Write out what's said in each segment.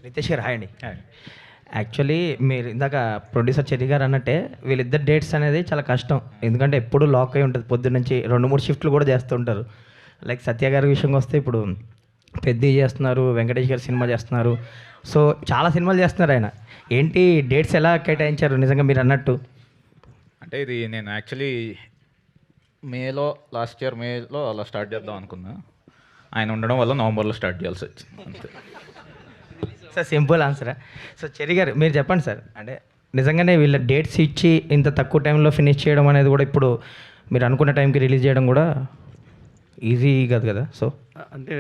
రితేష్ గారు హాయ్ అండి. యాక్చువల్లీ మీరు ఇందాక ప్రొడ్యూసర్ చెర్రీ గారు అన్నట్టే వీళ్ళిద్దరు డేట్స్ అనేది చాలా కష్టం. ఎందుకంటే ఎప్పుడు లాక్ అయి ఉంటుంది. పొద్దున్న నుంచి 2-3 షిఫ్ట్లు కూడా చేస్తుంటారు. లైక్ సత్య గారి విషయంకి వస్తే ఇప్పుడు పెద్ద చేస్తున్నారు, వెంకటేష్ గారు సినిమా చేస్తున్నారు. సో చాలా సినిమాలు చేస్తున్నారు ఆయన. ఏంటి డేట్స్ ఎలా కేటాయించారు నిజంగా మీరు అన్నట్టు? అంటే ఇది నేను యాక్చువల్లీ లాస్ట్ ఇయర్ మేలో అలా స్టార్ట్ చేద్దాం అనుకున్నా. ఆయన ఉండడం వల్ల నవంబర్లో స్టార్ట్ చేయాల్సి వచ్చింది అంతే. సార్ సింపుల్ ఆన్సరా? సో చెర్రీ గారు మీరు చెప్పండి సార్. అంటే నిజంగానే వీళ్ళ డేట్స్ ఇచ్చి ఇంత తక్కువ టైంలో ఫినిష్ చేయడం అనేది కూడా ఇప్పుడు మీరు అనుకున్న టైంకి రిలీజ్ చేయడం కూడా ఈజీ కాదు కదా. సో అంటే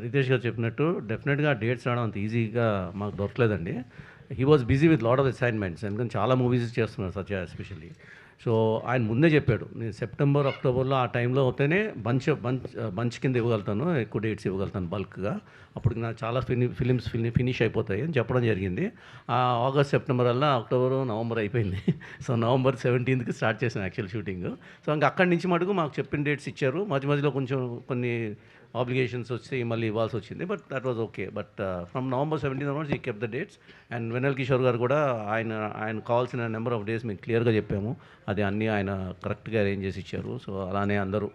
రితేష్ గారు చెప్పినట్టు డెఫినెట్గా డేట్స్ రావడం అంత ఈజీగా మాకు దొరకలేదండి. He was busy with lot of assignments, ఎందుకంటే చాలా మూవీస్ చేస్తున్నారు సత్య ఎస్పెషల్లీ. సో ఆయన ముందే చెప్పాడు, నేను సెప్టెంబర్ అక్టోబర్లో ఆ టైంలో అవుతేనే బంచ్ కింద ఇవ్వగలుగుతాను, ఎక్కువ డేట్స్ ఇవ్వగలుగుతాను బల్క్గా, అప్పుడు నాకు చాలా ఫిలిమ్స్ ఫినిష్ అయిపోతాయి అని చెప్పడం జరిగింది. ఆగస్ట్ సెప్టెంబర్ అలా అక్టోబర్ నవంబర్ అయిపోయింది. సో నవంబర్ 17th స్టార్ట్ చేసాను యాక్చువల్ షూటింగ్. సో ఇంకా అక్కడి నుంచి మటుకు మాకు చెప్పిన డేట్స్ ఇచ్చారు. మధ్యలో కొంచెం కొన్ని ఆబ్లిగేషన్స్ వచ్చి మళ్ళీ ఇవ్వాల్సి వచ్చింది. But that was okay. But from November 17 onwards ఈ కెప్ ద డేట్స్. అండ్ వెన్నెల కిషోర్ గారు కూడా ఆయన కావాల్సిన నెంబర్ ఆఫ్ డేస్ మీకు క్లియర్గా చెప్పాము, అది అన్నీ ఆయన కరెక్ట్గా అరేంజ్ చేసి ఇచ్చారు. సో అలానే అందరూ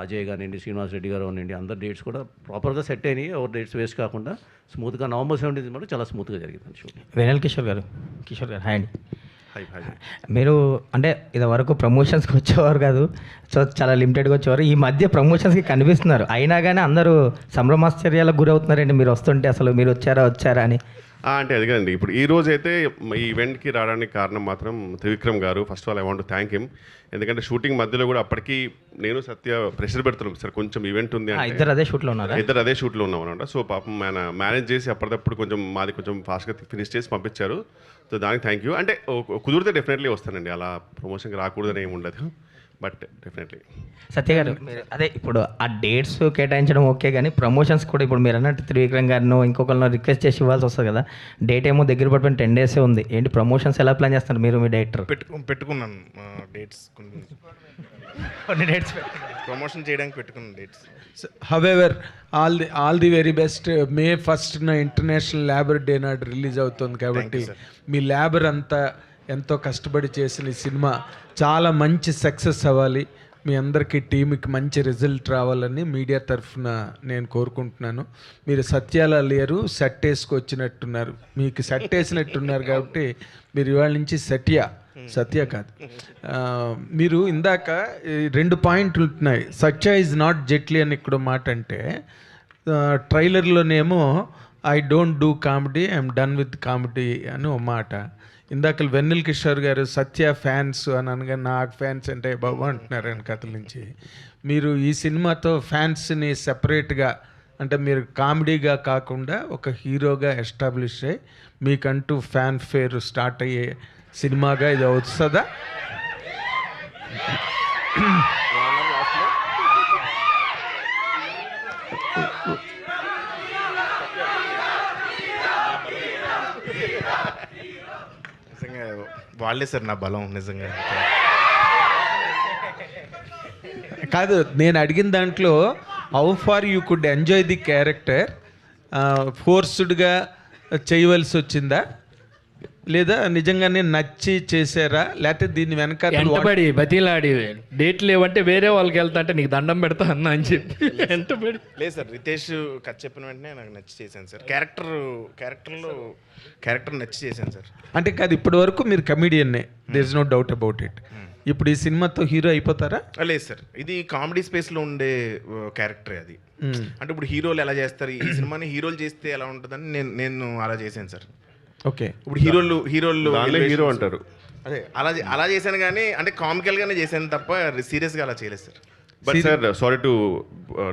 అజయ్ కానివ్వండి, శ్రీనివాస్ రెడ్డి గారు కానివ్వండి, అందరు డేట్స్ కూడా ప్రాపర్గా సెట్ అయినాయి. ఎవరు డేట్స్ వేస్ట్ కాకుండా స్మూత్గా నవంబర్ 17 కూడా చాలా స్మూత్గా జరిగింది షూట్. వెనల్ కిషోర్ గారు హాయ్ అండి. మీరు అంటే ఇది వరకు ప్రమోషన్స్కి వచ్చేవారు కాదు, సో చాలా లిమిటెడ్గా వచ్చేవారు. ఈ మధ్య ప్రమోషన్స్కి కనిపిస్తున్నారు, అయినా కానీ అందరూ సంభ్రమాశ్చర్యాలకు గురవుతున్నారండి మీరు వస్తుంటే. అసలు మీరు వచ్చారా అని. అంటే అది కదండి, ఇప్పుడు ఈ రోజు అయితే ఈ ఈవెంట్కి రావడానికి కారణం మాత్రం త్రివిక్రమ్ గారు. First of all I want to thank him. ఎందుకంటే షూటింగ్ మధ్యలో కూడా అప్పటికి నేను సత్య ప్రెషర్ పెడుతున్నాం, సార్ కొంచెం ఈవెంట్ ఉంది అంటే ఇద్దరు అదే షూట్లో ఉన్నాం అనమాట. సో పాపం ఆయన మేనేజ్ చేసి అప్పటికప్పుడు మాది కొంచెం ఫాస్ట్గా ఫినిష్ చేసి పంపించారు. సో దానికి థ్యాంక్ యూ. అంటే కుదిరితే డెఫినెట్లీ వస్తానండి, అలా ప్రమోషన్కి రాకూడదని ఏమి ఉండదు, బట్ డెఫినెట్లీ. సత్య గారు అదే ఇప్పుడు ఆ డేట్స్ కేటాయించడం ఓకే, కానీ ప్రమోషన్స్ కూడా ఇప్పుడు మీరు అన్నట్టు త్రివిక్రమ్ గారినో ఇంకొకరినో రిక్వెస్ట్ చేసి ఇవ్వాల్సి వస్తుంది కదా. డేట్ ఏమో దగ్గర పడిపోయిన 10 days ఉంది. ఏంటి ప్రమోషన్స్ ఎలా ప్లాన్ చేస్తారు మీరు, మీ డైరెక్టర్? పెట్టుకున్నాను డేట్స్, కొన్ని డేట్స్ ప్రమోషన్ చేయడానికి పెట్టుకున్నాను dates. However all the very best. May 1st international labour day నాడు రిలీజ్ అవుతుంది కాబట్టి మీ లేబర్ అంతా ఎంతో కష్టపడి చేసిన ఈ సినిమా చాలా మంచి సక్సెస్ అవ్వాలి, మీ అందరికీ టీంకి మంచి రిజల్ట్ రావాలని మీడియా తరఫున నేను కోరుకుంటున్నాను. మీరు సత్యాల లేరు, సెట్ వేసుకొచ్చినట్టున్నారు, మీకు సెట్ వేసినట్టున్నారు కాబట్టి మీరు ఇవాళ నుంచి సత్య కాదు. మీరు ఇందాక 2 పాయింట్లు ఉంటున్నాయి. సత్య ఈజ్ నాట్ జెట్లీ అని ఇక్కడ మాట అంటే, ట్రైలర్లోనేమో I don't do comedy, I'm done with comedy అని ఒక మాట. ఇందాక వెన్నెల కిషోర్ గారు సత్య ఫ్యాన్స్ అని అనగా నాకు ఫ్యాన్స్ అంటే బాబు అంటున్నారు ఆయన కథల నుంచి. మీరు ఈ సినిమాతో ఫ్యాన్స్ని సెపరేట్గా, అంటే మీరు కామెడీగా కాకుండా ఒక హీరోగా ఎస్టాబ్లిష్ అయ్యి మీకంటూ ఫ్యాన్ ఫేర్ స్టార్ట్ అయ్యే సినిమాగా ఇది వస్తుందా? నిజంగా వాళ్ళే సార్ నా బలం నిజంగా. కాదు, నేను అడిగిన దాంట్లో how far you could enjoy the character, ఫోర్స్డ్గా చేయవలసి వచ్చిందా లేదా నిజంగానే నచ్చి చేశారా, లేకపోతే దీన్ని వెనక ఎంటబడి బతిలాడి డేట్ లేవంటే వేరే వాళ్ళకి వెళ్తా అంటే నీకు దండం పెడతా అన్నా అని చెప్పి ఎంటబడి లేదు సార్. రితేష్ కథ చెప్పిన వెంటనే నాకు నచ్చి చేశాను సార్. క్యారెక్టర్ నచ్చి చేశాను సార్. అంటే కాదు, ఇప్పటి వరకు మీరు కమెడియన్నే, there is no doubt about it. ఇప్పుడు ఈ సినిమాతో హీరో అయిపోతారా? లేదు సార్, ఇది కామెడీ స్పేస్లో ఉండే క్యారెక్టరే అది. అంటే ఇప్పుడు హీరోలు ఎలా చేస్తారు, ఈ సినిమాని హీరోలు చేస్తే ఎలా ఉంటుందని నేను అలా చేశాను సార్. ఓకే, ఇప్పుడు హీరోలు హీరో అంటారు, అదే అలా చేశాను, కానీ అంటే కామికల్గానే చేశాను తప్ప సీరియస్గా అలా చేయలేదు sir. But sir sorry to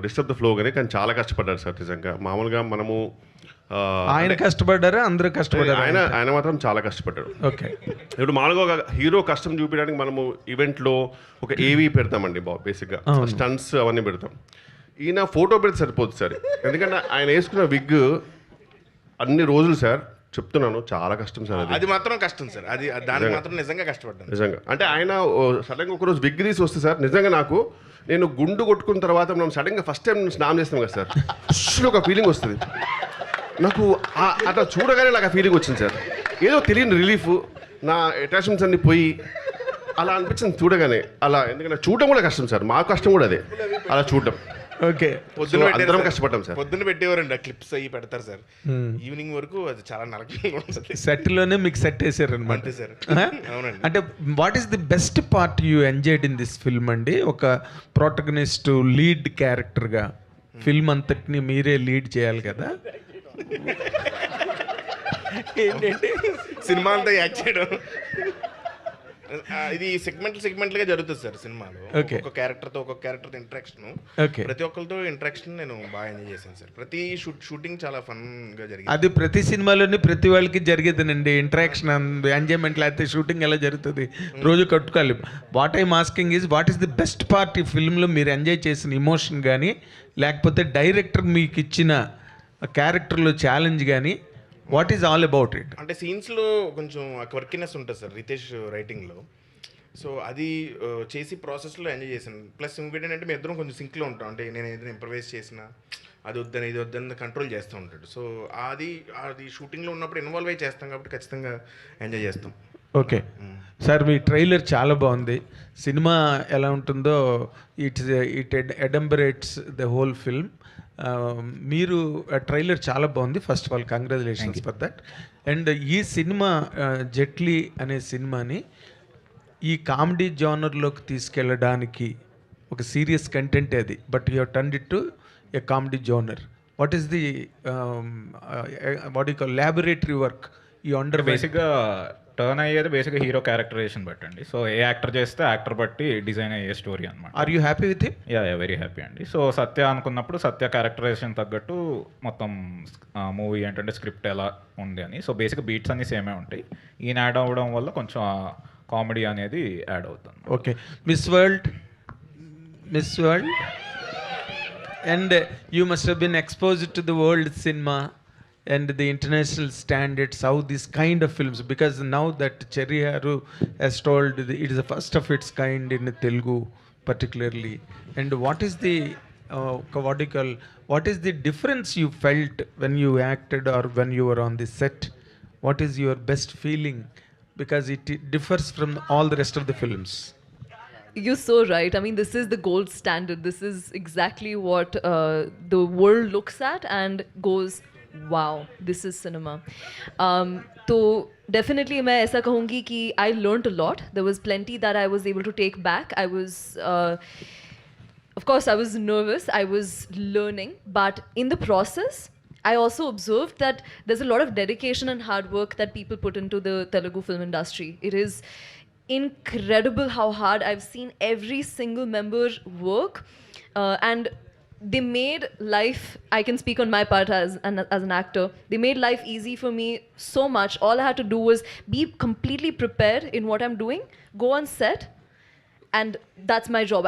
disturb the flow కానీ చాలా కష్టపడ్డారు సార్ నిజంగా. మామూలుగా మనము ఆయన కష్టపడ్డారా, అందరూ కష్టపడ్డారు? ఆయన మాత్రం చాలా కష్టపడ్డాడు. ఓకే, ఇప్పుడు మామూలుగా హీరో కష్టం చూపించడానికి మనము ఈవెంట్లో ఒక ఏవీ పెడతామండి బేసిక్గా, స్టంట్స్ అవన్నీ పెడతాం. ఈయన ఫోటో పెడితే సరిపోతుంది సార్, ఎందుకంటే ఆయన వేసుకున్న విగ్ అన్ని రోజులు సార్ చెప్తున్నాను చాలా కష్టం సార్. అది మాత్రం కష్టం సార్, అది దానికి మాత్రం నిజంగా కష్టపడ్డాను నిజంగా. అంటే ఆయన సడన్గా ఒకరోజు విగ్ తీసి వస్తే సార్ నిజంగా నేను గుండు కొట్టుకున్న తర్వాత మనం సడన్గా ఫస్ట్ టైం స్నానం చేస్తాం కదా సార్, ఒక ఫీలింగ్ వస్తుంది నాకు. అట్లా చూడగానే నాకు ఆ ఫీలింగ్ వచ్చింది సార్. ఏదో తెలియని రిలీఫ్, నా అటాచ్మెంట్స్ అన్ని పోయి అలా అనిపించింది చూడగానే. అలా ఎందుకంటే చూడడం కూడా కష్టం సార్, మా కష్టం కూడా అదే అలా చూడడం. ఓకే. పొద్దున్న అందరం కష్టపడ్డాం సార్. పొద్దున్న పెట్టేవారండి, ఆ క్లిప్స్ అయ్యి పెడతారు సార్. ఈవినింగ్ వరకు అది చాలా నరకంగా ఉంటుంది. సెట్లోనే మీకు సెట్ వేసారనమాట. అంతే సార్. అవునండి. అంటే what is the best part you enjoyed in this film అండి? ఒక ప్రోటగనిస్ట్ లీడ్ క్యారెక్టర్గా ఫిల్మ్ అంతటిని మీరే లీడ్ చేయాలి కదా. ఏంటంటే సినిమా అంతా యాక్ట్ చేయడం, ఇది సెగ్మెంట్లుగా జరుగుతుంది సార్ సినిమాలో. Okay. ఒక్కొక్క క్యారెక్టర్తో ఇంటరాక్షన్, ఓకే. ప్రతి ఒక్కరితో ఇంటరాక్షన్ నేను బాగా ఎంజాయ్ చేశాను సార్. ప్రతి షూటింగ్ చాలా ఫన్గా జరిగింది. అది ప్రతి సినిమాలోని ప్రతి వాళ్ళకి జరిగేదేనండి, ఇంటరాక్షన్ ఎంజాయ్మెంట్. లేకపోతే షూటింగ్ ఎలా జరుగుతుంది, రోజు కట్టుకోవాలి. What I'm asking is what is the best part ఈ ఫిల్మ్లో మీరు ఎంజాయ్ చేసిన ఇమోషన్ కానీ, లేకపోతే డైరెక్టర్ మీకు ఇచ్చిన క్యారెక్టర్లో ఛాలెంజ్ కానీ, what is all about it? అంటే సీన్స్లో కొంచెం క్వర్కినెస్ ఉంటుంది సార్ రితేష్ రైటింగ్లో. సో అది చేసి ప్రాసెస్లో ఎంజాయ్ చేశాను. ప్లస్ ఇంకోటి ఏంటంటే మేము ఇద్దరం కొంచెం సింక్లో ఉంటాం. అంటే నేను ఏదైనా ఇంప్రవైజ్ చేసినా అది వద్దని ఇది వద్దని కంట్రోల్ చేస్తూ ఉంటాడు. సో అది షూటింగ్లో ఉన్నప్పుడు ఇన్వాల్వ్ అయ్యి చేస్తాం కాబట్టి ఖచ్చితంగా ఎంజాయ్ చేస్తాం. ఓకే సార్, మీ ట్రైలర్ చాలా బాగుంది. సినిమా ఎలా ఉంటుందో ఇట్ ఎడంబరేట్స్ ద హోల్ ఫిల్మ్. మీరు ట్రైలర్ చాలా బాగుంది. First of all congratulations for that. And ఈ సినిమా జెట్లీ అనే సినిమాని ఈ కామెడీ జానర్లోకి తీసుకెళ్ళడానికి ఒక సీరియస్ కంటెంట్ అది, but you turned it to A comedy genre. What is the what you call laboratory work ఈ అండర్? బేసిక్గా టర్న్ అయ్యేది బేసిక్గా హీరో క్యారెక్టరైజేషన్ బట్టి అండి. సో ఏ యాక్టర్ చేస్తే యాక్టర్ బట్టి డిజైన్ అయ్యే స్టోరీ అనమాట. Are you happy with him? Yeah very happy అండి. సో సత్య అనుకున్నప్పుడు సత్య క్యారెక్టరైజేషన్ తగ్గట్టు మొత్తం మూవీ ఏంటంటే స్క్రిప్ట్ ఎలా ఉంది అని. సో బేసిక్గా బీట్స్ అన్నీ సేమే ఉంటాయి. ఈయన యాడ్ అవ్వడం వల్ల కొంచెం కామెడీ అనేది యాడ్ అవుతుంది. Okay. Miss world and you must have been exposed to the world cinema and the international standards, how this kind of films, because now that Cherry Haru has told it is the first of its kind in Telugu particularly. And what is the what is the difference you felt when you acted or when you were on the set? What is your best feeling, because it differs from all the rest of the films? You're so right. I mean, this is the gold standard. This is exactly what the world looks at and goes, wow, this is cinema. So definitely मैं ऐसा कहूँगी कि I learned a lot. There was plenty that I was able to take back. I was, of course, I was nervous. I was learning, but in the process, I also observed that there's a lot of dedication and hard work that people put into the Telugu film industry. It is incredible how hard I've seen every single member work, and they made life, I can speak on my part as an actor, they made life easy for me so much. All I had to do was be completely prepared in what I'm doing, go on set, and that's my job.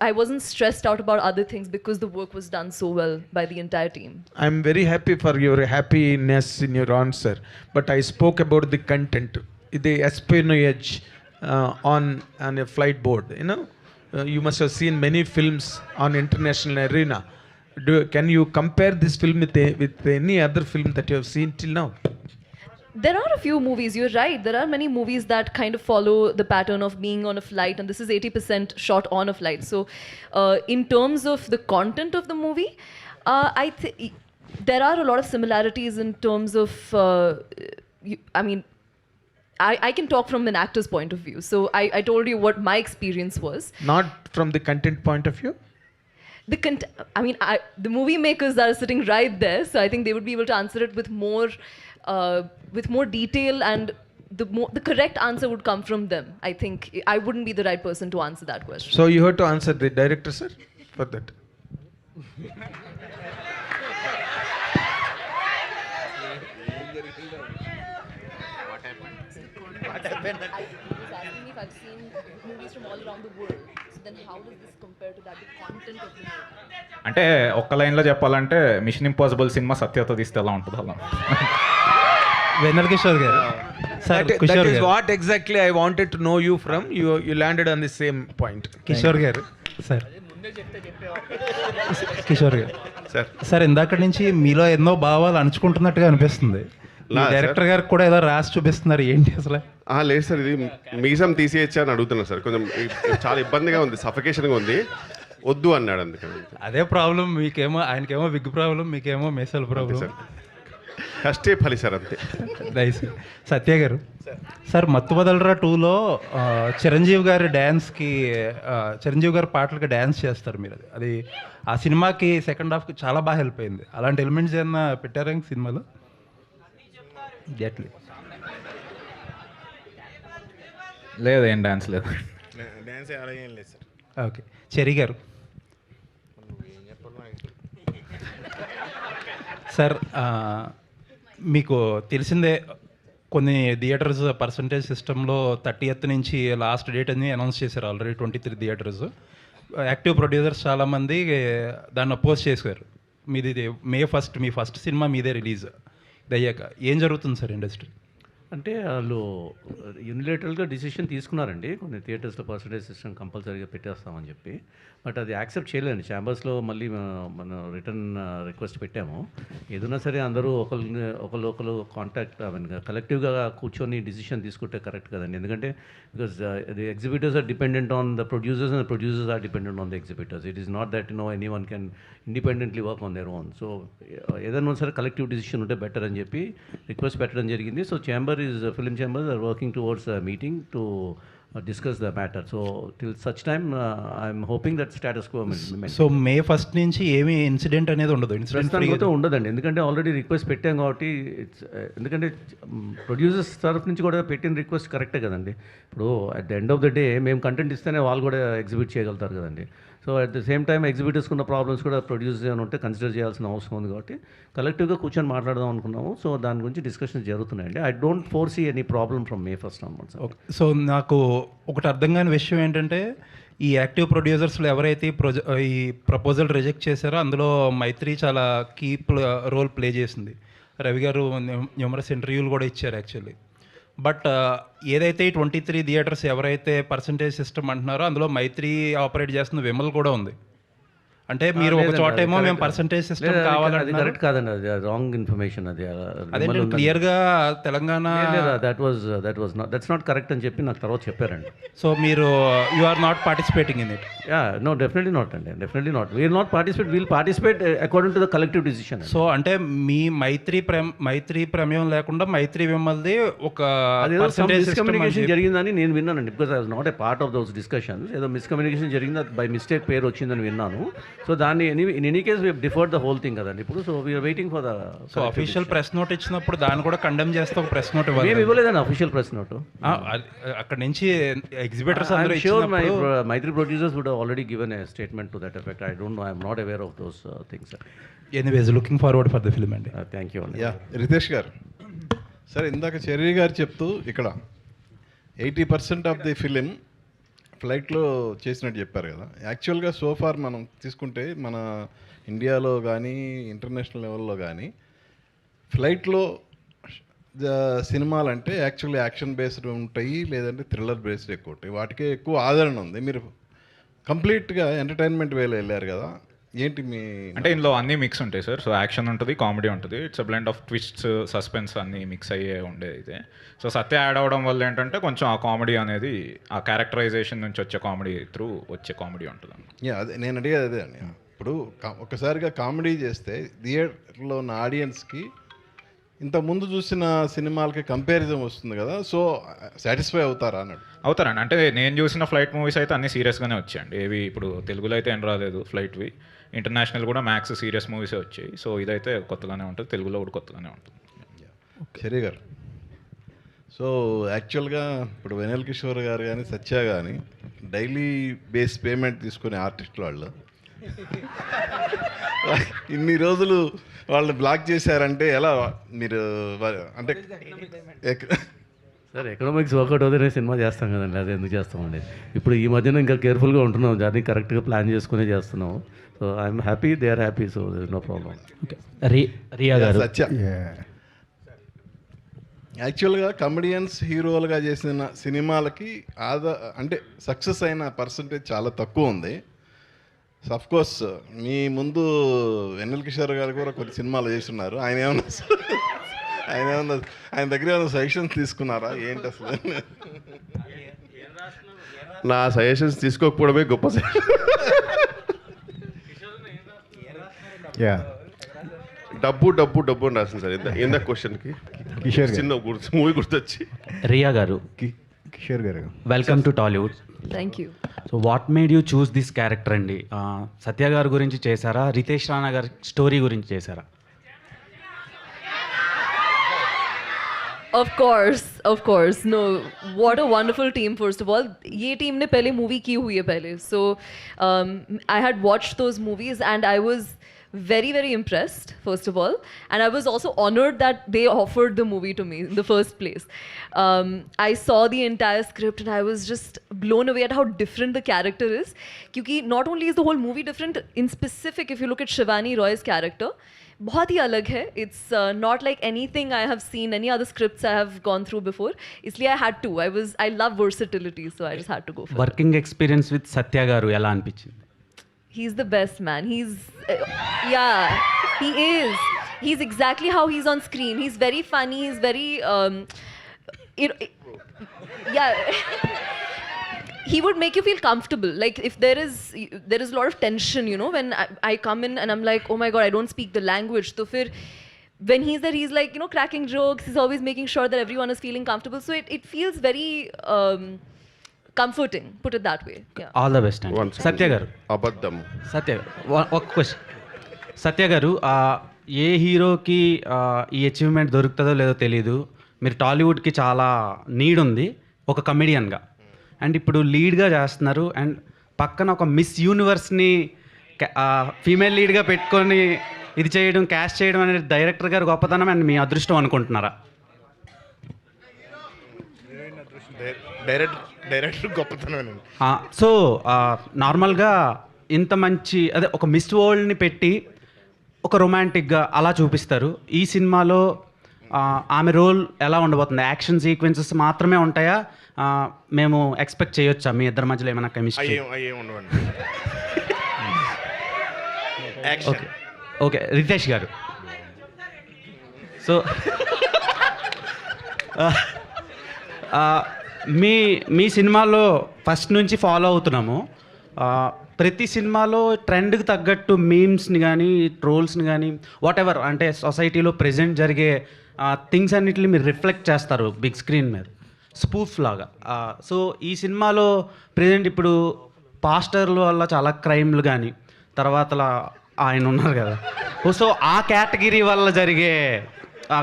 I wasn't stressed out about other things because the work was done so well by the entire team. I'm very happy for your happiness in your answer, but I spoke about the content, the espionage on a flight board, you know. You must have seen many films on international arena. Can you compare this film with any other film that you have seen till now? There are a few movies, you're right. There are many movies that kind of follow the pattern of being on a flight, and this is 80% shot on a flight. So, in terms of the content of the movie, there are a lot of similarities in terms of, I can talk from an actor's point of view. So I told you what my experience was. Not from the content point of view? The movie makers are sitting right there, so I think they would be able to answer it with more detail, and the correct answer would come from them. I think I wouldn't be the right person to answer that question. So you have to answer the director, sir, for that. He was asking me if I've seen movies from all around the world. So then how does this compare to that, the content of the movie? అంటే ఒక్క లైన్లో చెప్పాలంటే machine impossible cinema సత్యతో తీస్తే ఎలా ఉంటుంది అలా. వెన్నెల కిషోర్ గారు sir, That is what exactly I wanted to know you from. You landed on the same point. Kishore గారు సార్, కిషోర్ గారు సార్ ఇందాక నుంచి మీలో ఎన్నో భావాలు అణుచుకుంటున్నట్టుగా అనిపిస్తుంది. డైరెక్టర్ గారికి కూడా ఏదో రాసి చూపిస్తున్నారు, ఏంటి అసలు? లేదు సార్, ఇది మీసం తీసేయచ్చా అని అడుగుతున్నాను సార్. కొంచెం చాలా ఇబ్బందిగా ఉంది, సఫికేషన్గా ఉంది, వద్దు అన్నాడు అందుకని. అదే ప్రాబ్లం, మీకేమో ఆయనకేమో విగ్ ప్రాబ్లం, మీకేమో మేసల్ ప్రాబ్లం. సార్ కష్టే ఫలి సార్, అంతే. నైస్. సత్య గారు సార్, మత్తు వదలరా 2లో చిరంజీవి గారి డ్యాన్స్కి, చిరంజీవి గారి పాటలకి డ్యాన్స్ చేస్తారు మీరు. అది ఆ సినిమాకి సెకండ్ హాఫ్కి చాలా బాగా హెల్ప్ అయింది. అలాంటి ఎలిమెంట్స్ ఏమన్నా పెట్టారా ఇంక సినిమాలో? లేదు, ఏం డాన్స్ లేదు. డ్యాన్స్ ఏం లేదు సార్. ఓకే. చెరి గారు సార్, మీకు తెలిసిందే కొన్ని థియేటర్స్ పర్సంటేజ్ సిస్టంలో 30th నుంచి లాస్ట్ డేట్ అని అనౌన్స్ చేశారు ఆల్రెడీ. 23 థియేటర్స్. యాక్టివ్ ప్రొడ్యూసర్స్ చాలామంది దాన్ని అపోజ్ చేశారు. మీది May 1 మీ ఫస్ట్ సినిమా మీదే రిలీజ్ ఇది అయ్యాక ఏం జరుగుతుంది సార్ ఇండస్ట్రీ? అంటే వాళ్ళు యూనిలేటరల్గా డిసిషన్ తీసుకున్నారండి, కొన్ని థియేటర్స్లో పర్సంటేజ్ సిస్టమ్ కంపల్సరీగా పెట్టేస్తామని చెప్పి. బట్ అది యాక్సెప్ట్ చేయలేదండి. ఛాంబర్స్లో మళ్ళీ మనం రిటర్న్ రిక్వెస్ట్ పెట్టాము. ఏదైనా సరే అందరూ ఒకళ్ళు కాంటాక్ట్ కలెక్టివ్గా కూర్చొని డిసిషన్ తీసుకుంటే కరెక్ట్ కదండి. ఎందుకంటే because the exhibitors are dependent on the producers and producers are dependent on the exhibitors. It is not that any one can independently work on their own. So ఏదైనా సరే collective decision ఉంటే better అని చెప్పి request పెట్టడం జరిగింది. So film chambers are working towards meeting to discuss the matter. So till such time I'm hoping that status quo maintains. So May 1 నుంచి ఏమీ incident అనేది ఉండదు? ఇన్సిడెంట్ ఉండదండి, ఎందుకంటే ఆల్రెడీ రిక్వెస్ట్ పెట్టాం కాబట్టి. ఎందుకంటే ప్రొడ్యూసర్స్ తరఫు నుంచి కూడా పెట్టిన రిక్వెస్ట్ కరెక్టే కదండి. ఇప్పుడు at the end of the day మేము కంటెంట్ ఇస్తేనే వాళ్ళు కూడా ఎగ్జిబిట్ చేయగలుగుతారు కదండి. So at the same time ఎగ్జిబిటర్స్కి ఉన్న ప్రాబ్లమ్స్ కూడా ప్రొడ్యూసర్స్ ఏమైనా ఉంటే కన్సిడర్ చేయాల్సిన అవసరం ఉంది కాబట్టి కలెక్టివ్గా కూర్చొని మాట్లాడదాం అనుకున్నాము. సో దాని గురించి డిస్కషన్స్ జరుగుతున్నాయండి. I don't foresee any problem from May 1 onwards. Okay. So నాకు ఒకటి అర్థం కాని విషయం ఏంటంటే, ఈ యాక్టివ్ ప్రొడ్యూసర్స్లో ఎవరైతే ఈ ప్రపోజల్ రిజెక్ట్ చేశారో అందులో మైత్రి చాలా కీ రోల్ ప్లే చేసింది. రవి గారు న్యూమరస్ ఇంటర్వ్యూలు కూడా ఇచ్చారు యాక్చువల్లీ. బట్ ఏదైతే 23 థియేటర్స్ ఎవరైతే పర్సంటేజ్ సిస్టమ్ అంటున్నారో అందులో మైత్రి ఆపరేట్ చేస్తున్న విమల్ కూడా ఉంది. అంటే మీరు ఒక చోట ఏమో మేము పర్సంటేజ్ సిస్టమ్ కావాలంటే కరెక్ట్ కాదండి, అది రాంగ్ ఇన్ఫర్మేషన్. అది అదే క్లియర్గా తెలంగాణ దట్స్ నాట్ కరెక్ట్ అని చెప్పి నాకు తర్వాత చెప్పారండి. సో మీరు you are not participating in it? No, definitely not అండి, definitely not. We'll not participate, we'll participate according to the collective decision. So అంటే మీ మైత్రి ప్రమేయం లేకుండా మైత్రి విమల్ది ఒక మిస్కమ్యూనికేషన్ జరిగిందని నేను విన్నానండి. Because I was not a part of those discussions. ఏదో మిస్కమ్యూనికేషన్ జరిగింది, బై మిస్టేక్ పేరు వచ్చిందని విన్నాను. సో దాన్ని in any case we differed the whole thing కదండి ఇప్పుడు. So we're waiting for the official press note ఇచ్చినప్పుడు దాన్ని కూడా కండెమ్ చేస్తే ఒక ప్రెస్ నోట్ ఇవ్వాలి. మేము ఇవ్వలేదండి అఫీషియల్ ప్రెస్ నోట్. అక్కడ నుంచి exhibitors Mythri producers would already given a statement to that effect. I don't know, I'm not aware of those things. Anyways, looking forward for the film అండి. Thank you అండి. రితేష్ గారు, sir ఇందాక cherry గారు చెప్తూ ఇక్కడ 80% of the film ఫ్లైట్లో చేసినట్టు చెప్పారు కదా. యాక్చువల్గా సోఫార్ మనం తీసుకుంటే మన ఇండియాలో కానీ ఇంటర్నేషనల్ లెవెల్లో కానీ ఫ్లైట్లో సినిమాలు అంటే యాక్చువల్లీ యాక్షన్ బేస్డ్ ఉంటాయి, లేదంటే థ్రిల్లర్ బేస్డ్ ఎక్కువ ఉంటాయి. వాటికే ఎక్కువ ఆదరణ ఉంది. మీరు కంప్లీట్గా ఎంటర్టైన్మెంట్ వేలో వెళ్ళారు కదా, ఏంటి మీ అంటే ఇందులో అన్నీ మిక్స్ ఉంటాయి సార్. సో యాక్షన్ ఉంటుంది, కామెడీ ఉంటుంది, it's a blend of twists, suspense అన్నీ మిక్స్ అయ్యే ఉండేది అయితే. సో సత్య యాడ్ అవ్వడం వల్ల ఏంటంటే కొంచెం ఆ కామెడీ అనేది ఆ క్యారెక్టరైజేషన్ నుంచి వచ్చే కామెడీ త్రూ వచ్చే కామెడీ ఉంటుంది. అదే నేను అడిగేది అదే అండి. ఇప్పుడు ఒకసారిగా కామెడీ చేస్తే థియేటర్లో ఉన్న ఆడియన్స్కి ఇంత ముందు చూసిన సినిమాలకి కంపారిజన్ వస్తుంది కదా, సో సాటిస్ఫై అవుతారా అన్నాడు. అవుతారండి. అంటే నేను చూసిన ఫ్లైట్ మూవీస్ అయితే అన్నీ సీరియస్గానే వచ్చాయండి. ఏవి ఇప్పుడు తెలుగులో అయితే ఏం రాలేదు ఫ్లైట్వి. ఇంటర్నేషనల్ కూడా మ్యాక్స్ సీరియస్ మూవీసే వచ్చాయి. సో ఇదైతే కొత్తగానే ఉంటుంది, తెలుగులో కూడా కొత్తగానే ఉంటుంది. సరే గారు, సో యాక్చువల్గా ఇప్పుడు వెనల్ కిషోర్ గారు కానీ సత్య కానీ డైలీ బేస్ పేమెంట్ తీసుకునే ఆర్టిస్టులు వాళ్ళు ఇన్ని రోజులు వాళ్ళు బ్లాక్ చేశారంటే ఎలా? మీరు అంటే సార్ ఎకనామిక్స్ వర్కౌట్ అవుతేనే సినిమా చేస్తాం కదండి, అది ఎందుకు చేస్తామండి. ఇప్పుడు ఈ మధ్యన ఇంకా కేర్ఫుల్గా ఉంటున్నాం, దాన్ని కరెక్ట్గా ప్లాన్ చేసుకునే చేస్తున్నాం. So I'm happy, they are happy, so there no problem. Riya గారు, సత్య యాక్చువల్గా కమెడియన్స్ హీరోలుగా చేసిన సినిమాలకి అంటే సక్సెస్ అయిన పర్సంటేజ్ చాలా తక్కువ ఉంది. అఫ్ కోర్స్ మీ ముందు వెన్నెల కిషోర్ గారు కూడా కొన్ని సినిమాలు చేస్తున్నారు. ఆయన దగ్గర ఏమైనా సజెషన్స్ తీసుకున్నారా ఏంటి అసలు? నా సజెషన్స్ తీసుకోకపోవడమే గొప్ప యా డబ్బు డబ్బు డబ్బు అని రాసింది సార్ ఇంత క్వశ్చన్కి కిషోర్ గారు. చిన్న మూవీ గుర్తొచ్చి. రియా గారు, కిషోర్ గారు, welcome to Tollywood. Thank you. So what made you choose this character అండి? సత్య గారి గురించి చేశారా, రితేష్ రాణా గారి స్టోరీ గురించి చేశారా? Of course. No, what a wonderful team. First of all, ये team ने पहले movie की हुई है पहले. So I had watched those movies and I was very, very impressed, first of all. And I was also honored that they offered the movie to me in the first place. I saw the entire script and I was just blown away at how different the character is. Because not only is the whole movie different, in specific, if you look at Shivani Roy's character, बहुत ही अलग है. It's not like anything I have seen, any other scripts I have gone through before. इसलिए I had to. I love versatility, so I just had to go for it. Working experience with Satya గారు ఎలా అనిపించింది? He's the best man. Yeah, he is. He's exactly how he's on screen. He's very funny. He's very, yeah. He would make you feel comfortable. Like if there is a lot of tension, you know, when I come in and I'm like, oh my God, I don't speak the language. So when he's there, he's like, you know, cracking jokes. He's always making sure that everyone is feeling comfortable. So it feels very comforting, put it that way. Yeah. All the best అండి. సత్య గారు, అబద్ధం. సత్య గారు, ఒక question. సత్య గారు, ఏ హీరోకి ఈ achievement దొరుకుతుందో లేదో తెలీదు. మీరు టాలీవుడ్కి చాలా నీడ్ ఉంది ఒక కమెడియన్గా, అండ్ ఇప్పుడు లీడ్గా చేస్తున్నారు. అండ్ పక్కన ఒక మిస్ యూనివర్స్ని ఫీమేల్ లీడ్గా పెట్టుకొని ఇది చేయడం, క్యాస్ట్ చేయడం అనేది డైరెక్టర్ గారు గొప్పతనం అండ్ మీ అదృష్టం అనుకుంటున్నారా? డైరెక్టర్ గొప్పతనం. సో నార్మల్గా ఇంత మంచి ఒక మిస్ వరల్డ్ని పెట్టి ఒక రొమాంటిక్గా అలా చూపిస్తారు. ఈ సినిమాలో ఆమె రోల్ ఎలా ఉండబోతుంది? యాక్షన్ సీక్వెన్సెస్ మాత్రమే ఉంటాయా? మేము ఎక్స్పెక్ట్ చేయొచ్చా మీ ఇద్దరి మధ్యలో ఏమైనా కెమిస్ట్రీ? ఓకే రితేష్ గారు, సో మీ సినిమాలో ఫస్ట్ నుంచి ఫాలో అవుతున్నాము. ప్రతి సినిమాలో ట్రెండ్కి తగ్గట్టు మీమ్స్ని కానీ ట్రోల్స్ని కానీ వాట్ ఎవర్ అంటే సొసైటీలో ప్రెజెంట్ జరిగే థింగ్స్ అన్నిటిని మీరు రిఫ్లెక్ట్ చేస్తారు బిగ్ స్క్రీన్ మీద, స్పూఫ్ లాగా. సో ఈ సినిమాలో ప్రెజెంట్ ఇప్పుడు పాస్టర్ల వల్ల చాలా క్రైమ్లు కానీ, తర్వాత ఆయన ఉన్నారు కదా, సో ఆ కేటగిరీ వల్ల జరిగే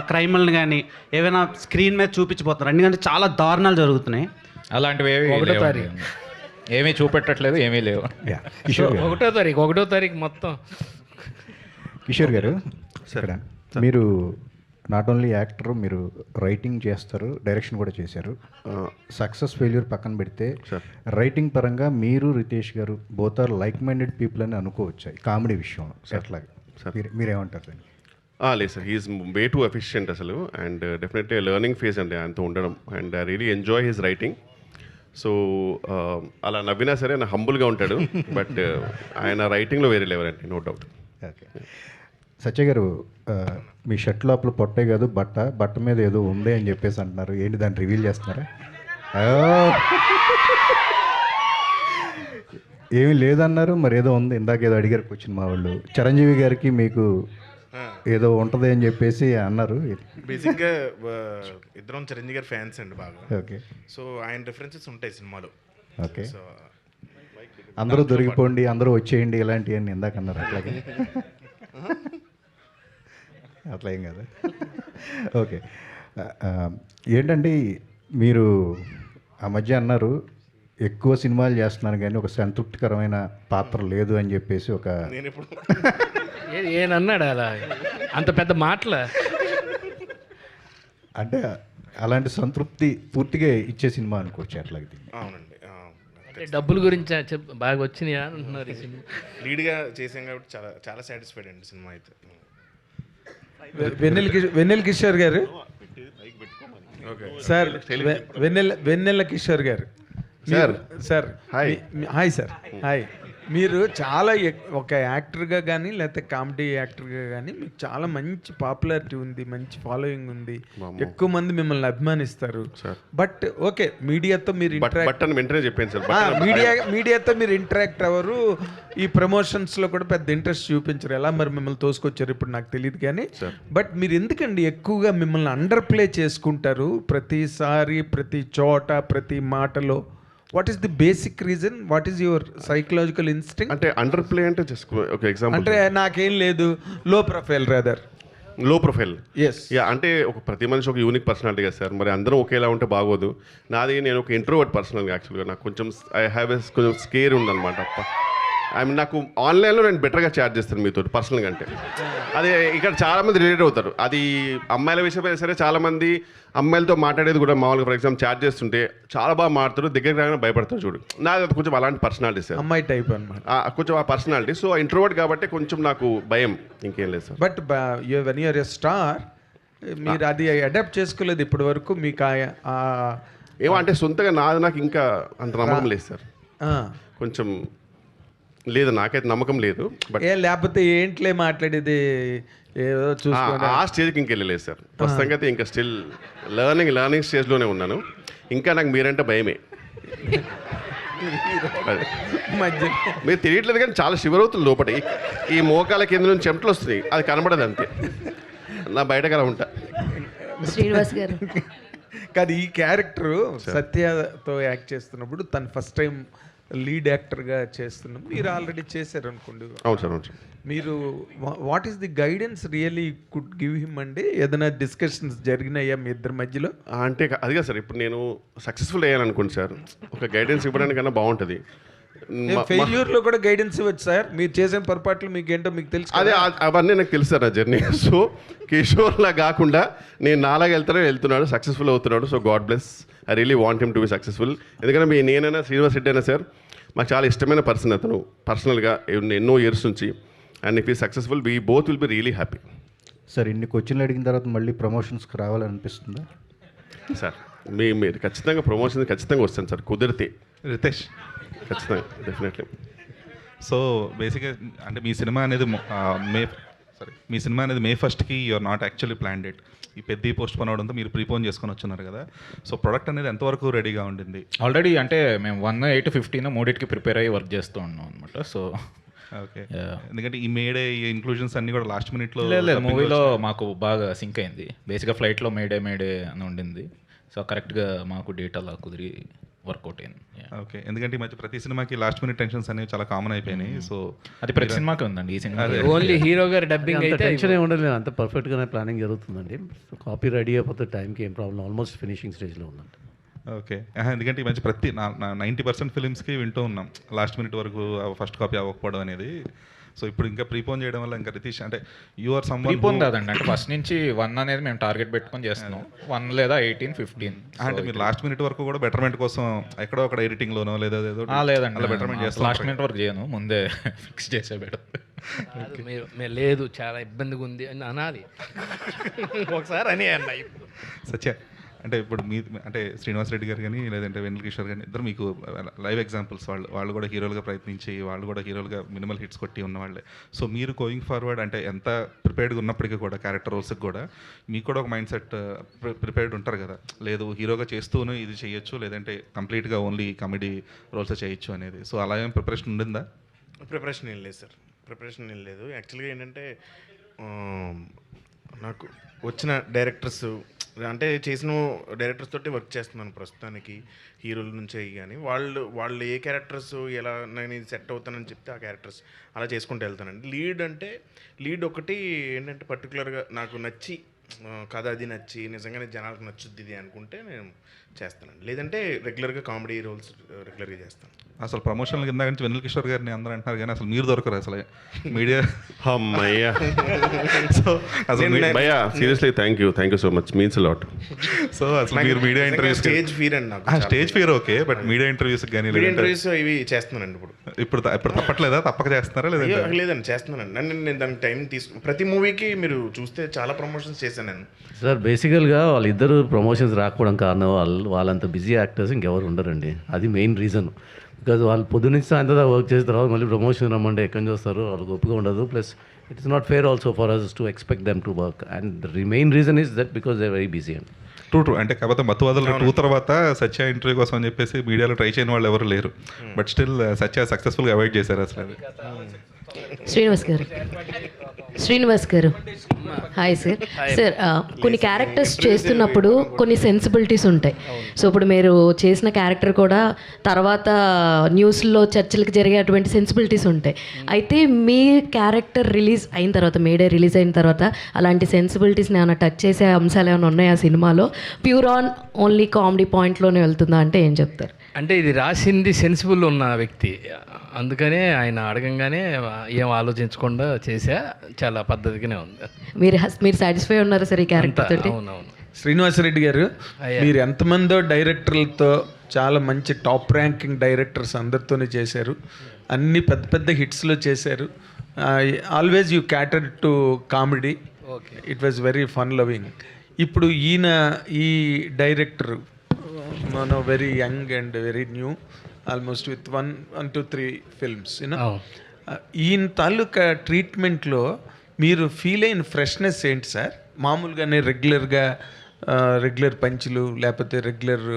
క్రైమ్లను కానీ ఏమైనా స్క్రీన్ మీద చూపించబోతున్నారు? ఎందుకంటే చాలా దారుణాలు జరుగుతున్నాయి. అలాంటివి ఏమీ చూపెట్టట్లేదు, ఏమీ లేవు. ఒకటో తారీఖు మొత్తం. కిషోర్ గారు, ఇక్కడ మీరు నాట్ ఓన్లీ యాక్టర్, మీరు రైటింగ్ చేస్తారు, డైరెక్షన్ కూడా చేశారు. సక్సెస్ ఫెయిల్యూర్ పక్కన పెడితే రైటింగ్ పరంగా మీరు రితేష్ గారు both are like minded people అని అనుకోవచ్చు కామెడీ విషయంలో. అట్లాగే మీరేమంటారు దాన్ని? లేదు sir, he's way too efficient అసలు. అండ్ డెఫినెట్లీ లెర్నింగ్ ఫేజ్ అండి ఆయనతో ఉండడం. And I really enjoy his writing. So అలా నవ్వినా సరే ఆయన హంబుల్గా ఉంటాడు, బట్ ఆయన రైటింగ్లో వేరే లెవెల్ అండి, నో డౌట్. ఓకే సత్య గారు, మీ షర్ట్ లోపల పొట్టే కాదు బట్ట మీద ఏదో ఉంది అని చెప్పేసి అంటున్నారు. ఏంటి దాన్ని రివీల్ చేస్తున్నారా? ఏమీ లేదన్నారు, మరి ఏదో ఉంది. ఇందాక ఏదో అడిగారు వచ్చిన మా వాళ్ళు. చిరంజీవి గారికి మీకు ఏదో ఉంటుంది అని చెప్పేసి అన్నారు. బేసిక్గా ఇద్దరం చిరంజీవి గారి ఫ్యాన్స్ అండి బాగా. ఓకే, సో ఆయన రిఫరెన్సెస్ ఉంటాయి సినిమాలో. ఓకే, అందరూ దొరికిపోండి, అందరూ వచ్చేయండి ఇలాంటివన్నీ ఇందాక అన్నారు. అట్లాగే అట్లా ఏం కదా. ఓకే, ఏంటంటే మీరు ఆ మధ్య అన్నారు ఎక్కువ సినిమాలు చేస్తున్నాను కానీ ఒక సంతృప్తికరమైన పాత్ర లేదు అని చెప్పేసి ఒక ఏనన్నాడు అలా అంత పెద్ద మాటల? అంటే అలాంటి సంతృప్తి పూర్తిగా ఇచ్చే సినిమా అనుకోవచ్చు అట్లాగే. అవునండి, డబ్బుల గురించి బాగా వచ్చినాయా అంటున్నారు. ఈ సినిమా లీడ్గా చేసాం కాబట్టి చాలా చాలా సాటిస్ఫైడ్ అండి సినిమా అయితే. వెన్నెల కిషోర్ గారు సార్, వెన్నెల కిషోర్ గారు సార్, హాయ్ సార్, హాయ్. మీరు చాలా ఒక యాక్టర్గా కానీ లేకపోతే కామెడీ యాక్టర్గా కానీ మీకు చాలా మంచి పాపులారిటీ ఉంది, మంచి ఫాలోయింగ్ ఉంది, ఎక్కువ మంది మిమ్మల్ని అభిమానిస్తారు. బట్ ఓకే, మీడియాతో మీరు వెంటనే చెప్పాను సార్, మీడియాతో మీరు ఇంటరాక్ట్ అవ్వరు, ఈ ప్రమోషన్స్లో కూడా పెద్ద ఇంట్రెస్ట్ చూపించరు. ఎలా మరి మిమ్మల్ని తోసుకొచ్చారు ఇప్పుడు నాకు తెలియదు కానీ, బట్ మీరు ఎందుకండి ఎక్కువగా మిమ్మల్ని అండర్ ప్లే చేసుకుంటారు ప్రతిసారి, ప్రతి చోట, ప్రతి మాటలో? What is the basic reason? What is your psychological instinct? అంటే అండర్ ప్లే అంటే జస్ట్ ఒక ఎగ్జాంపుల్, అంటే నాకేం లేదు, లో ప్రొఫైల్ రాదర్. లో ప్రొఫైల్, ఎస్. యా, అంటే ఒక ప్రతి మనిషి ఒక యూనిక్ పర్సనాలిటీ కదా సార్, మరి అందరం ఒకేలా ఉంటే బాగోదు. నేను ఒక ఇంట్రోవర్ట్ పర్సనల్గా యాక్చువల్గా నాకు కొంచెం ఐ హ్యావ్ కొంచెం స్కేర్ ఉందన్నమాట. నాకు ఆన్లైన్లో నేను బెటర్గా చాట్ చేస్తాను మీతో పర్సనల్గా, అంటే అది ఇక్కడ చాలామంది రిలేట్ అవుతారు. అది అమ్మాయిల విషయమైనా సరే, చాలామంది అమ్మాయిలతో మాట్లాడేది కూడా మామూలుగా ఫర్ ఎగ్జాంపుల్ చాట్ చేస్తుంటే చాలా బాగా మాట్లాడతారు, దగ్గరికి రాగానే భయపడతారు. చూడు, నాది కొంచెం అలాంటి పర్సనాలిటీ సార్, అమ్మాయి టైప్ అనమాట, కొంచెం ఆ పర్సనాలిటీ. సో ఇంట్రోవర్ట్ కాబట్టి కొంచెం నాకు భయం, ఇంకేం లేదు sir. But when you're a star మీరు అది అడాప్ట్ చేసుకోలేదు ఇప్పటి వరకు. మీకు ఏమో అంటే సొంతగా నాకు ఇంకా అంత నమ్మకం లేదు సార్, కొంచెం లేదు, నాకైతే నమ్మకం లేదు. బట్ లేకపోతే ఏంట్లే మాట్లాడేది ఏదో చూసుకోండి, ఆ స్టేజ్కి ఇంకెళ్ళలేదు సార్. ప్రస్తుతంగా అయితే ఇంకా స్టిల్ లర్నింగ్ స్టేజ్లోనే ఉన్నాను. ఇంకా నాకు మీరంటే భయమే. మీరు తెలియట్లేదు కానీ చాలా షివర్ అవుతుంది లోపల, ఈ మోకాల కింద నుంచి చెమటలు వస్తున్నాయి, అది కనబడదు అంతే, నా బయటకు అలా ఉంటా. శ్రీనివాస్ గారు కాదు, ఈ క్యారెక్టర్ సత్యతో యాక్ట్ చేస్తున్నప్పుడు తను ఫస్ట్ టైం లీడ్ యాక్టర్గా చేస్తున్నాం, మీరు ఆల్రెడీ చేశారు అనుకోండి. అవును సార్, అవును సార్. మీరు what is the guidance really could give him అండి? ఏదైనా డిస్కషన్స్ జరిగినాయా మీ ఇద్దరి మధ్యలో? అంటే అదిగా సార్, ఇప్పుడు నేను సక్సెస్ఫుల్ అయ్యాను అనుకోండి సార్, ఒక గైడెన్స్ ఇవ్వడానికన్నా బాగుంటుంది. ఫెయిల్యూర్లో కూడా గైడెన్స్ ఇవ్వచ్చు సార్, మీరు చేసిన పొరపాట్లు మీకు ఏంటో మీకు తెలుసు. అదే అవన్నీ నాకు తెలుసు సార్, నా జర్నీ. సో కిషోర్లా కాకుండా నేను నాలాగా వెళ్తున్నాడు, సక్సెస్ఫుల్ అవుతున్నాడు. So God bless, I really want him to be successful. ఎందుకంటే నేనైనా శ్రీనివాస్ రెడ్డి అయినా సార్ మాకు చాలా ఇష్టమైన పర్సన్ అతను, పర్సనల్గా ఎన్నో ఇయర్స్ నుంచి. అండ్ ఇఫ్ ఈ successful we both will be really happy. Sir ఇన్ని క్వశ్చన్లు అడిగిన తర్వాత మళ్ళీ ప్రమోషన్స్కి రావాలనిపిస్తుందా సార్? మీరు ఖచ్చితంగా ప్రమోషన్ ఖచ్చితంగా వస్తాను సార్, కుదిరితే. రితేష్, ఖచ్చితంగా, డెఫినెట్లీ. సో బేసిక్గా అంటే మీ సినిమా అనేది May 1st you're not actually plan date. ఈ పెద్ద పోస్ట్ పోన్ అవడంతో మీరు ప్రీపోన్ చేసుకొని వచ్చున్నారు కదా. సో ప్రొడక్ట్ అనేది ఎంతవరకు రెడీగా ఉండింది? ఆల్రెడీ అంటే మేము 1, 8, 15 మూడింటికి ప్రిపేర్ అయ్యి వర్క్ చేస్తూ ఉన్నాం అనమాట. సో ఓకే, ఎందుకంటే ఈ మేడే ఈ ఇంక్లూజన్స్ అన్ని కూడా లాస్ట్ మినిట్లో లేదు, మూవీలో మాకు బాగా సింక్ అయింది. బేసిక్గా ఫ్లైట్లో మేడే అని ఉండింది. సో కరెక్ట్గా మాకు డేట్ అలా కుదిరి వర్కౌట్ అయింది. ఓకే, ఎందుకంటే ఈ మధ్య ప్రతి సినిమాకి లాస్ట్ మినిట్ టెన్షన్స్ అనేవి చాలా కామన్ అయిపోయినాయి. సో అది ప్రతి సినిమాకి ఉందండి. ఈ సినిమా ఓన్లీ హీరో గారు డబ్బింగ్ అయితే టెన్షన్ ఉండదు, అంత పర్ఫెక్ట్గానే ప్లానింగ్ జరుగుతుందండి. కాపీ రెడీ అయిపోతే టైంకి ఏం ప్రాబ్లం, ఆల్మోస్ట్ ఫినిషింగ్ స్టేజ్లో ఉందండి. ఓకే, ఎందుకంటే ఈ మధ్య ప్రతి 90% ఫిలిమ్స్కి వింటూ ఉన్నాం లాస్ట్ మినిట్ వరకు ఫస్ట్ కాపీ అవ్వకపోవడం అనేది. సో ఇప్పుడు ఇంకా ప్రీపోన్ చేయడం వల్ల ఇంకా రితీష్ అంటే యూఆర్ సమ్ ప్రీపోన్ కాదండి, అంటే ఫస్ట్ నుంచి 1 అనేది మేము టార్గెట్ పెట్టుకొని చేస్తున్నాం. 1 లేదా 18, 15. అంటే మీరు లాస్ట్ మినిట్ వరకు కూడా బెటర్మెంట్ కోసం ఎక్కడో అక్కడ ఎడిటింగ్లోనో లేదా లేదండి, అలా బెటర్మెంట్ చేస్తాం. లాస్ట్ మినిట్ వరకు చేయను, ముందే ఫిక్స్ చేసే బెటర్. మీరు లేదు చాలా ఇబ్బందిగా ఉంది అని అనాలి ఒకసారి అని అన్నాయి. సత్య, అంటే ఇప్పుడు మీ అంటే శ్రీనివాస్ రెడ్డి గారు కానీ లేదంటే వెన్నెల కిషోర్ కానీ ఇద్దరు మీకు లైవ్ ఎగ్జాంపుల్స్. వాళ్ళు కూడా హీరోలుగా ప్రయత్నించి వాళ్ళు కూడా హీరోలుగా మినిమల్ హిట్స్ కొట్టి ఉన్న వాళ్ళే. సో మీరు గోయింగ్ ఫార్వర్డ్ అంటే ఎంత ప్రిపేర్డ్గా ఉన్నప్పటికీ కూడా క్యారెక్టర్ రోల్స్కి కూడా మీకు కూడా ఒక మైండ్ సెట్ ప్రిపేర్డ్ ఉంటారు కదా, లేదు హీరోగా చేస్తూనే ఇది చేయొచ్చు, లేదంటే కంప్లీట్గా ఓన్లీ కామెడీ రోల్స్ చేయొచ్చు అనేది. సో అలా ఏం ప్రిపరేషన్ ఉండిందా? ప్రిపరేషన్ ఏం లేదు సార్, ప్రిపరేషన్ ఏం లేదు. యాక్చువల్గా ఏంటంటే నాకు వచ్చిన డైరెక్టర్స్ అంటే చేసిన డైరెక్టర్స్ తోటి వర్క్ చేస్తున్నాను ప్రస్తుతానికి, హీరోల నుంచి అయ్యి. కానీ వాళ్ళు ఏ క్యారెక్టర్స్ ఎలా నేను ఇది సెట్ అవుతానని చెప్తే ఆ క్యారెక్టర్స్ అలా చేసుకుంటూ వెళ్తానండి. లీడ్ ఒకటి ఏంటంటే పర్టికులర్గా నాకు నచ్చి కథ అది నచ్చి నిజంగానే జనాలకు నచ్చుద్ది ఇది అనుకుంటే నేను చేస్తానండి. లేదంటే రెగ్యులర్గా కామెడీ రోల్స్ రెగ్యులర్గా చేస్తాను. అసలు ప్రమోషన్ల కింద నుంచి వెన్నెల కిషోర్ గారిని అందరూ అంటున్నారు కానీ అసలు మీరు దొరకరు అసలు మీడియా. అమ్మయ్యా, సో అసలు భయ్యా seriously thank you so much, means lot. So అసలు మీరు మీడియా ఇంటర్వ్యూస్ స్టేజ్ ఫియర్ అండి నాకు. Stage fear okay, but media interviews కానీ ఇంటర్వ్యూస్ ఇవి చేస్తున్నానండి ఇప్పుడు తప్పట్లేదా? తప్పక చేస్తున్నారా? లేదండి, చేస్తున్నానండి. నేను దానికి టైం ప్రతి మూవీకి మీరు చూస్తే చాలా ప్రమోషన్స్ చేశాను నేను. సార్ బేసికల్గా వాళ్ళిద్దరు ప్రమోషన్స్ రాకపోవడం కారణం వాళ్ళంత బిజీ యాక్టర్స్ ఇంకెవరు ఉండరండి, అది మెయిన్ రీజన్. బికాజ్ వాళ్ళు పొద్దున్నుంచి సాయంత్రం దాకా వర్క్ చేసిన తర్వాత మళ్ళీ ప్రమోషన్ రమ్మంటే ఎక్కడి నుంచి వస్తారు, వాళ్ళకి ఒప్పుగా ఉండదు. Plus it's not fair also for us to expect them to work, and the main reason is that because they very busy అండి. ట్రూ అంటే కాకపోతే మత్తువదల 2 తర్వాత సత్య ఇంటర్వ్యూ కోసం అని చెప్పేసి మీడియాలో ట్రై చేయని వాళ్ళు ఎవరు లేరు. బట్ స్టిల్ సత్య సక్సెస్ఫుల్గా అవాయిడ్ చేశారు అసలు అది. శ్రీనివాస్ గారు హాయ్ సార్. సార్ కొన్ని క్యారెక్టర్స్ చేస్తున్నప్పుడు కొన్ని సెన్సిబిలిటీస్ ఉంటాయి. సో ఇప్పుడు మీరు చేసిన క్యారెక్టర్ కూడా తర్వాత న్యూస్లో చర్చలకు జరిగే అటువంటి సెన్సిబిలిటీస్ ఉంటాయి. అయితే మీ క్యారెక్టర్ రిలీజ్ అయిన తర్వాత, మేడే రిలీజ్ అయిన తర్వాత అలాంటి సెన్సిబిలిటీస్ని ఏమైనా టచ్ చేసే అంశాలు ఏమైనా ఉన్నాయి ఆ సినిమాలో? ప్యూర్ ఆన్ ఓన్లీ కామెడీ పాయింట్లోనే వెళ్తుందా అంటే ఏం చెప్తారు? అంటే ఇది రాసింది సెన్సిబుల్ ఉన్న వ్యక్తి, అందుకనే ఆయన అడగంగానే ఏం ఆలోచించకుండా చేసా, చాలా పద్ధతిగానే ఉంది. మీరు సాటిస్ఫై ఉన్నారా సార్ ఈ క్యారెక్టర్ తోటి? అవునవును. శ్రీనివాసరెడ్డి గారు, మీరు ఎంతమందో డైరెక్టర్లతో చాలా మంచి టాప్ ర్యాంకింగ్ డైరెక్టర్స్ అందరితోనే చేశారు, అన్ని పెద్ద పెద్ద హిట్స్లో చేశారు. Always you క్యాటర్ to comedy, it was very fun loving. ఇప్పుడు ఈ డైరెక్టర్ మన very young and very new, almost with 1 to 3 films ఈయన తాలూకా ట్రీట్మెంట్లో మీరు ఫీల్ అయిన ఫ్రెష్నెస్ ఏంటి సార్? మామూలుగానే రెగ్యులర్ పంచులు లేకపోతే రెగ్యులర్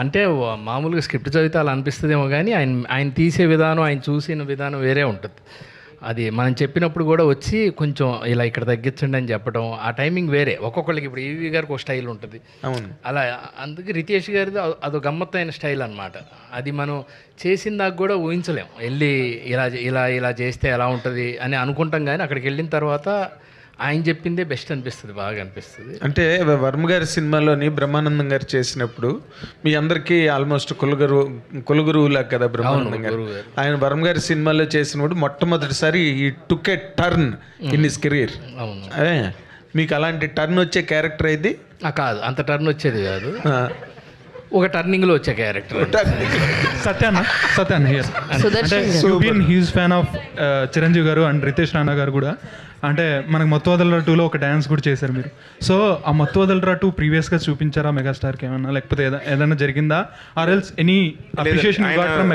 అంటే మామూలుగా స్క్రిప్ట్ చదివితే అలా అనిపిస్తుందేమో కానీ ఆయన తీసే విధానం, ఆయన చూసిన విధానం వేరే ఉంటుంది. అది మనం చెప్పినప్పుడు కూడా వచ్చి కొంచెం ఇలా ఇక్కడ తగ్గించండి అని చెప్పడం, ఆ టైమింగ్ వేరే. ఒక్కొక్కరికి ఇప్పుడు ఈవీ గారికి ఒక స్టైల్ ఉంటుంది, అవును, అలా అందుకే రితేష్ గారిది అదో గమ్మత్తైన స్టైల్ అనమాట. అది మనం చేసిన దాకా కూడా ఊహించలేం. వెళ్ళి ఇలా చేస్తే ఎలా ఉంటుంది అని అనుకుంటాం, కానీ అక్కడికి వెళ్ళిన తర్వాత ఆయన చెప్పిందే బెస్ట్ అనిపిస్తుంది, బాగా అనిపిస్తుంది. అంటే వర్మ గారి సినిమాలోని బ్రహ్మానందం గారు చేసినప్పుడు మీ అందరికీ ఆల్మోస్ట్ కులగురువులా కదా బ్రహ్మానందం గారు. ఆయన వర్మ గారి సినిమాలో చేసినప్పుడు మొట్టమొదటిసారి ఈ టుక్ ఏ టర్న్ ఇన్ హిస్ కెరీర్. మీకు అలాంటి టర్న్ వచ్చే క్యారెక్టర్ ఇది కాదు, అంత టర్న్ వచ్చేది కాదు, ఒక టర్నింగ్లో వచ్చే క్యారెక్టర్. సత్యాన్న హీస్ ఫ్యాన్ ఆఫ్ చిరంజీవి గారు అండ్ రితేష్ రాణా గారు కూడా. అంటే మనకు మత్తువదల 2లో ఒక డ్యాన్స్ కూడా చేశారు మీరు. సో ఆ మత్తువదల 2 ప్రీవియస్గా చూపించారా మెగాస్టార్కి ఏమన్నా, లేకపోతే ఏదైనా జరిగిందా? Or else any appreciation?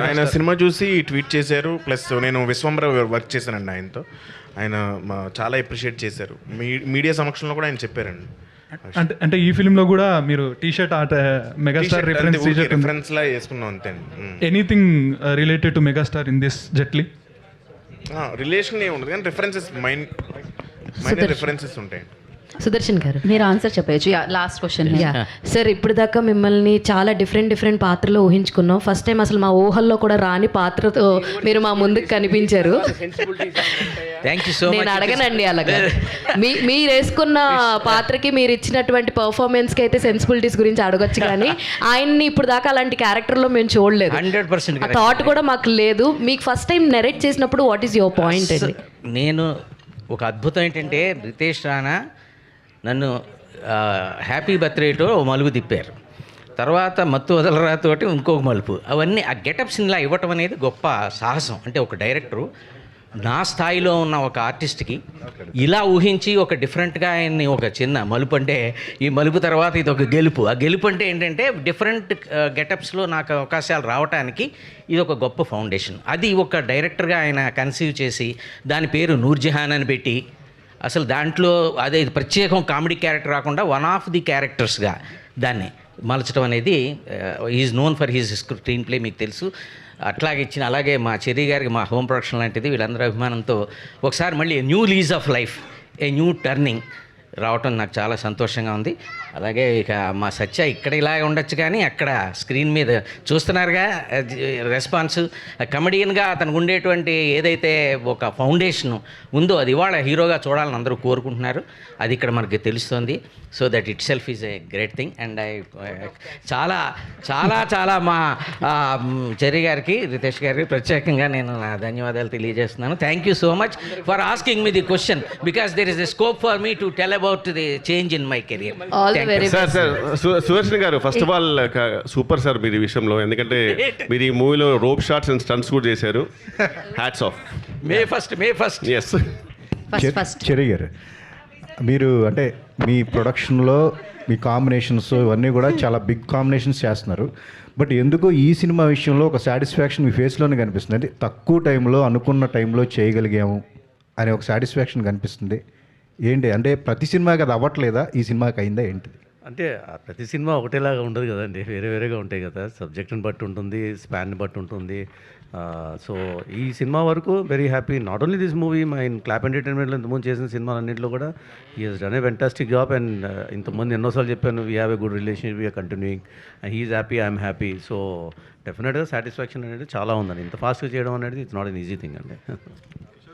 ఆయన సినిమా చూసి ట్వీట్ చేశారు, ప్లస్ నేను విశ్వంబర వర్క్ చేశానండి ఆయనతో. ఆయన చాలా అప్రిషియేట్ చేశారు, మీడియా సమక్షంలో కూడా ఆయన చెప్పారండి. అంటే ఈ ఫిల్మ్లో కూడా మీరు టీ-షర్ట్ మెగాస్టార్ రిఫరెన్స్ లా వేసుకున్నాం అంతే. Anything related to megastar in this Jetlee? Relation ఏమి ఉండదు కానీ రిఫరెన్సెస్ మైనర్ రిఫరెన్సెస్ ఉంటాయి. సుదర్శన్ గారు మీరు ఆన్సర్ చెప్పచ్చు. Last question. సార్, ఇప్పుడు దాకా మిమ్మల్ని చాలా డిఫరెంట్ పాత్రలో ఊహించుకున్నాం. ఫస్ట్ టైం అసలు మా ఊహల్లో కూడా రాని పాత్రతో మీరు మా ముందుకు కనిపించారు. నేను అడగనండి అలాగా. మీరు వేసుకున్న పాత్రకి మీరు ఇచ్చినటువంటి పర్ఫార్మెన్స్కి అయితే సెన్సిబిలిటీస్ గురించి అడగొచ్చు, కానీ ఆయన్ని ఇప్పుడు దాకా అలాంటి క్యారెక్టర్లో మేము చూడలేదు. 100% ఆ థాట్ కూడా మాకు లేదు. మీకు ఫస్ట్ టైం నెరేట్ చేసినప్పుడు వాట్ ఈస్ యువర్ పాయింట్ అండి? నేను ఒక అద్భుతం ఏంటంటే రితేష్ రాణా నన్ను హ్యాపీ బర్త్డేతో మలుపు తిప్పారు, తర్వాత మత్తు వదలరాతోటి ఇంకొక మలుపు. అవన్నీ ఆ గెటప్స్ ఇలా ఇవ్వటం అనేది గొప్ప సాహసం. అంటే ఒక డైరెక్టరు నా స్థాయిలో ఉన్న ఒక ఆర్టిస్ట్కి ఇలా ఊహించి ఒక డిఫరెంట్గా ఆయన్ని ఒక చిన్న మలుపు, అంటే ఈ మలుపు తర్వాత ఇది ఒక గెలుపు. ఆ గెలుపు అంటే ఏంటంటే డిఫరెంట్ గెటప్స్లో నాకు అవకాశాలు రావడానికి ఇది ఒక గొప్ప ఫౌండేషన్. అది ఒక డైరెక్టర్గా ఆయన కన్సీవ్ చేసి దాని పేరు నూర్జహాన్ అని పెట్టి, అసలు దాంట్లో అదే ప్రత్యేకం కామెడీ క్యారెక్టర్ రాకుండా 1 ఆఫ్ ది క్యారెక్టర్స్గా దాన్ని మలచడం అనేది is known for his screen play, మీకు తెలుసు. అట్లాగే ఇచ్చిన, అలాగే మా చెర్రీ గారికి మా హోమ్ ప్రొడక్షన్ లాంటిది, వీళ్ళందరూ అభిమానంతో ఒకసారి మళ్ళీ new lease of life, a new turning రావటం నాకు చాలా సంతోషంగా ఉంది. అలాగే ఇక మా సత్య ఇక్కడ ఇలాగే ఉండొచ్చు, కానీ అక్కడ స్క్రీన్ మీద చూస్తున్నారుగా రెస్పాన్స్. కమెడియన్గా అతనికి ఉండేటువంటి ఏదైతే ఒక ఫౌండేషన్ ఉందో అది ఇవాళ హీరోగా చూడాలని అందరూ కోరుకుంటున్నారు. అది ఇక్కడ మనకి తెలుస్తుంది. So that it self is a great thing. And I చాలా చాలా చాలా మా చెర్రీ గారికి, రితేష్ గారికి ప్రత్యేకంగా నేను నా ధన్యవాదాలు తెలియజేస్తున్నాను. Thank you so much for asking me the question, because there is a scope for me to tell about the change in my career. Sir Sudarshan గారు, first of all super sir మీరు ఈ విషయంలో, ఎందుకంటే మీరు ఈ మూవీలో రోప్ షాట్స్ అండ్ స్టంట్స్ కూడా చేశారు. Hats off. May first yes Cherry గారు, మీరు అంటే మీ ప్రొడక్షన్లో మీ కాంబినేషన్స్ ఇవన్నీ కూడా చాలా బిగ్ కాంబినేషన్స్ చేస్తున్నారు. బట్ ఎందుకో ఈ సినిమా విషయంలో ఒక సాటిస్ఫాక్షన్ మీ ఫేస్లోనే కనిపిస్తుంది. అంటే తక్కువ టైంలో అనుకున్న టైంలో చేయగలిగాము అనే ఒక సాటిస్ఫాక్షన్ కనిపిస్తుంది. ఏంటి అంటే ప్రతి సినిమాకి అది అవ్వట్లేదా, ఈ సినిమాకి అయిందా ఏంటి? అంటే ప్రతి సినిమా ఒకటేలాగా ఉండదు కదండి, వేరే వేరేగా ఉంటాయి కదా. సబ్జెక్ట్ని బట్టి ఉంటుంది, స్పాన్ని బట్టి ఉంటుంది. సో ఈ సినిమా వరకు very happy. Not only this movie, my clap ఎంటర్టైన్మెంట్లో ఇంతకుముందు చేసిన సినిమాలన్నింటిలో కూడా he has done a fantastic job. And ఇంతకుముందు ఎన్నోసార్లు చెప్పాను, we have a good relationship, we're continuing, he is happy, I'm happy. So డెఫినెట్గా సాటిస్ఫాక్షన్ అనేది చాలా ఉందండి. ఇంత ఫాస్ట్గా చేయడం అనేది it's not an easy thing అండి.